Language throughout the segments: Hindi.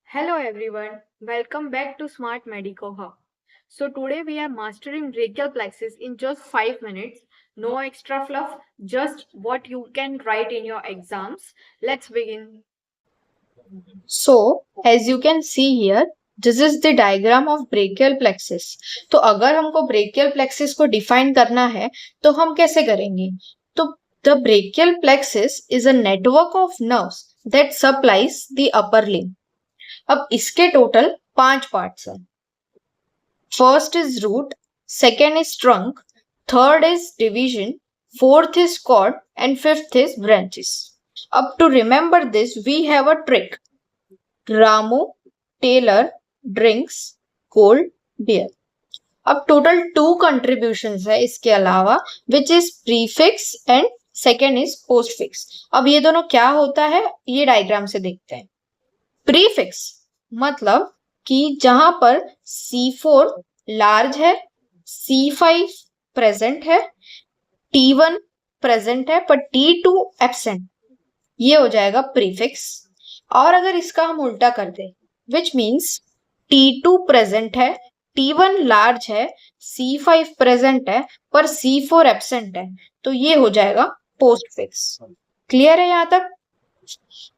Hello everyone, welcome back to Smart Medico Hub. So today we are mastering brachial plexus in just 5 minutes. No extra fluff, just what you can write in your exams. Let's begin. So, as you can see here, this is the diagram of brachial plexus. तो अगर हमको brachial plexus को define करना है तो हम कैसे करेंगे? तो the brachial plexus is a network of nerves that supplies the upper limb. अब इसके टोटल 5 पार्ट्स हैं. First is root, second is trunk, third is division, fourth is cord, and fifth is branches. Up to remember this, we have a trick. Ramu tailor drinks cold beer. अब टोटल 2 कंट्रीब्यूशंस है इसके अलावा, which is prefix and second is postfix. अब ये दोनों क्या होता है ये डायग्राम से देखते हैं. प्रीफिक्स मतलब कि जहां पर C4 लार्ज है, C5 प्रेजेंट है, T1 प्रेजेंट है पर T2 एब्सेंट, ये हो जाएगा प्रीफिक्स. और अगर इसका हम उल्टा कर दे, विच मीन्स T2 प्रेजेंट है, T1 लार्ज है, C5 प्रेजेंट है पर C4 एब्सेंट है, तो ये हो जाएगा पोस्टफिक्स. क्लियर है यहां तक?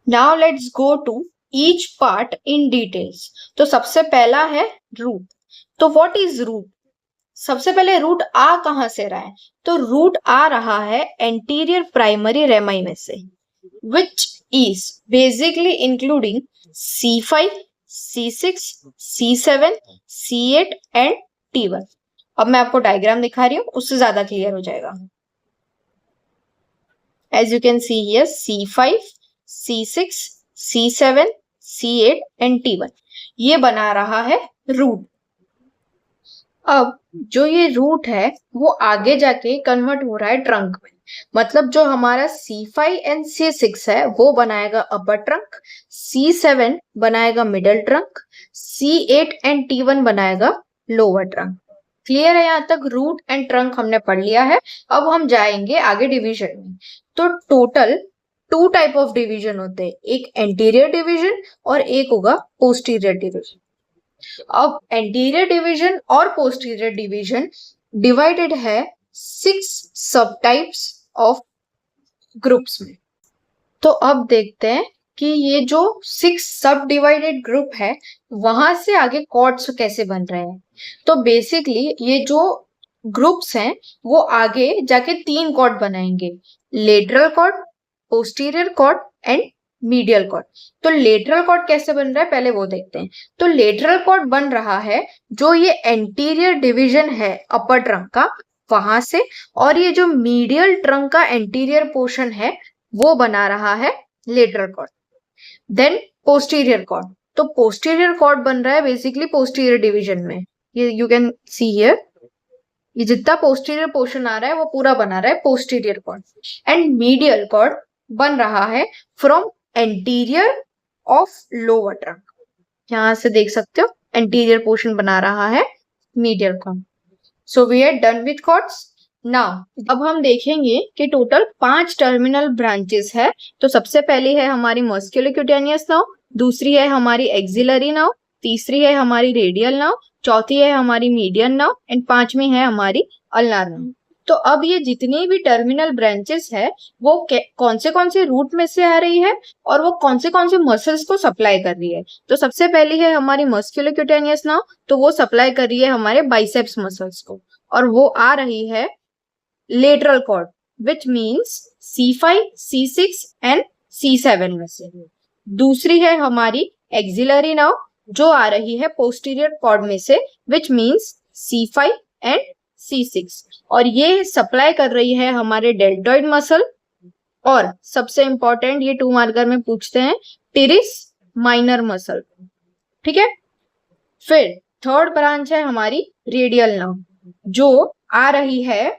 Now let's go to each part in details. तो सबसे पहला है रूट. तो व्हाट इज रूट? सबसे पहले रूट आ कहां से रहा है? तो रूट आ रहा है एंटीरियर प्राइमरी रेमाई में से, which is basically including C5, C6, C7, C8 and T1. अब मैं आपको डायग्राम दिखा रही हूँ, उससे ज्यादा क्लियर हो जाएगा. As you can see here, C5, C6, C7, C8 and T1 ये बना रहा है रूट. अब जो ये रूट है वो आगे जाके कन्वर्ट हो रहा है ट्रंक में. मतलब जो हमारा C5 एंड C6 है वो बनाएगा अपर ट्रंक, C7 बनाएगा middle trunk, C8 and T1 बनाएगा लोअर ट्रंक. क्लियर है? यहां तक रूट एंड ट्रंक हमने पढ़ लिया है. अब हम जाएंगे आगे डिवीजन में. तो टोटल 2 टाइप ऑफ डिवीजन होते हैं, एक एंटीरियर डिवीजन और एक होगा पोस्टीरियर डिवीजन. अब एंटीरियर डिवीजन और पोस्टीरियर डिवीजन डिवाइडेड है 6 सब टाइप्स ऑफ ग्रुप्स में. तो अब देखते हैं कि ये जो 6 सब डिवाइडेड ग्रुप है वहां से आगे कॉर्ड्स कैसे बन रहे हैं. तो बेसिकली ये जो ग्रुप्स हैं वो आगे जाके 3 कॉर्ड बनाएंगे, lateral cord, posterior cord and medial cord. तो लेटरल कॉर्ड कैसे बन रहा है पहले वो देखते हैं. तो लेटरल कॉर्ड बन रहा है जो ये एंटीरियर डिवीजन है अपर ट्रंक का वहां से, और ये जो मीडियल ट्रंक का एंटीरियर पोर्शन है वो बना रहा है lateral cord. Then posterior cord. तो पोस्टीरियर कॉर्ड बन रहा है बेसिकली पोस्टीरियर डिवीजन में. ये यू कैन सी हियर, ये जितना पोस्टीरियर पोर्शन आ रहा है वो पूरा बना रहा है posterior cord. And medial cord बन रहा है from anterior of lower trunk. यहां से देख सकते हो एंटीरियर पोर्शन बना रहा है medial cord. So we are done with cords. Now अब हम देखेंगे कि टोटल 5 टर्मिनल ब्रांचेस है. तो सबसे पहली है हमारी मस्कुलोक्यूटेनियस नर्व, दूसरी है हमारी एक्सिलरी नर्व, तीसरी है हमारी रेडियल नर्व, चौथी है हमारी मीडियन नर्व एंड पांचवी है हमारी अल्नार नर्व. तो अब ये जितनी भी टर्मिनल ब्रांचेस है वो कौन से रूट में से आ रही है और वो कौन से मसल्स को सप्लाई कर रही है. तो सबसे पहली है हमारी मस्कुलोक्यूटेनियस नर्व. तो वो सप्लाई कर रही है हमारे बाइसेप्स मसल्स को, और वो आ रही है lateral cord, which means C5, C6 and C7 में से. दूसरी है हमारी एक्सिलरी नर्व जो आ रही है पोस्टीरियर कॉर्ड में से, विच मीन्स C5 एंड C6, और ये सप्लाई कर रही है हमारे डेल्टॉइड मसल, और सबसे इंपॉर्टेंट ये 2 मार्कर में पूछते हैं टिरिस माइनर मसल. ठीक है. फिर थर्ड ब्रांच है हमारी रेडियल नर्व जो आ रही है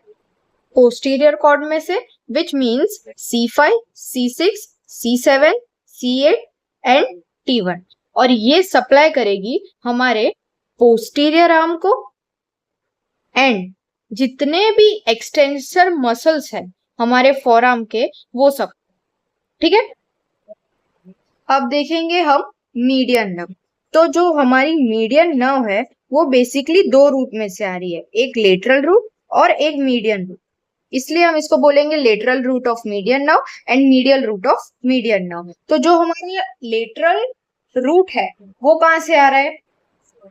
पोस्टीरियर कॉर्ड में से, विच means C5, C6, C7, C8 and T1, और ये सप्लाई करेगी हमारे पोस्टीरियर आर्म को एंड जितने भी एक्सटेंसर मसल्स है हमारे फोरआर्म के वो सब. ठीक है. अब देखेंगे हम मीडियन नर्व। तो जो हमारी मीडियन नर्व है वो बेसिकली दो रूट में से आ रही है, एक लेटरल रूट और एक मीडियन रूट। इसलिए हम इसको बोलेंगे lateral root of median nerve and medial root of median nerve. तो जो हमारी लेटरल रूट है वो कहाँ से आ रहा है?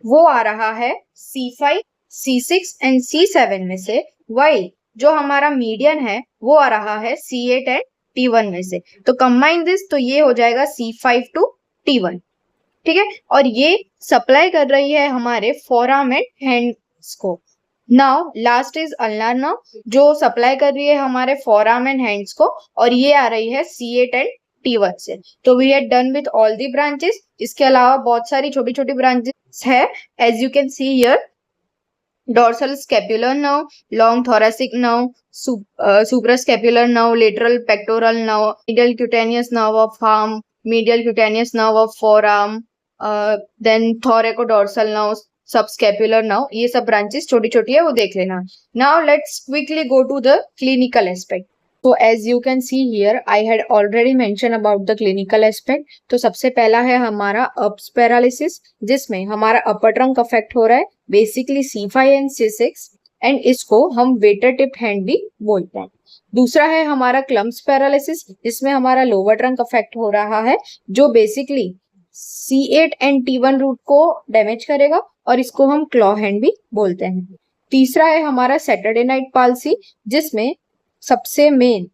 वो आ रहा है C5, C6 एंड C7 में से। वाइल जो हमारा मीडियन है वो आ रहा है C8 एंड T1 में से। तो कंबाइन दिस, तो ये हो जाएगा C5 to T1। ठीक है, और ये सप्लाई कर रही है हमारे फोरआर्म एंड हैंड्स को। Now last is ulnar nerve, जो सप्लाई कर रही है हमारे फोरआर्म एंड हैंड्स को, और ये आ रही है C8 एंड T1 से। तो we are done with all the branches. इसके अलावा बहुत सारी छोटी छोटी ब्रांचेस है, as you can see here. dorsal scapular nerve, long thoracic nerve, suprascapular nerve, lateral pectoral nerve, medial cutaneous nerve of arm, medial cutaneous nerve of forearm, then thoracodorsal nerve, subscapular nerve. ये सब branches छोटी छोटी है, वो देख लेना. Now let's quickly go to the clinical aspect. So as you can see here, I had already mentioned about the clinical aspect. तो सबसे पहला है हमारा अप्स पैरालिसिस, जिसमें हमारा अपर ट्रंक अफेक्ट हो रहा है, basically C5 and C6, and इसको हम वेटर टिप हैंड भी बोलते हैं. दूसरा है हमारा क्लम्प्स पैरालिसिस, जिसमें हमारा लोअर ट्रंक अफेक्ट हो रहा है, जो basically C8 and T1 root को डैमेज करेगा, और इसको हम क्लॉ हैंड भी बोलते हैं. तीसरा है हमारा सैटरडे नाइट पाल्सी, जिसमें सबसे मेन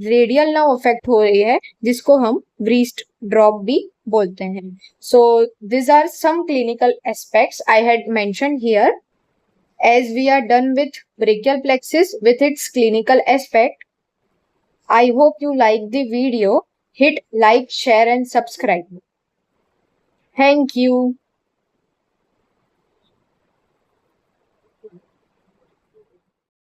रेडियल नर्व अफेक्ट हो रही है, जिसको हम व्रिस्ट ड्रॉप भी बोलते हैं. So this are some clinical aspects I had mentioned here. As we are done with brachial plexus with its clinical aspect, I hope you like the video. Hit like, share and subscribe. Thank you.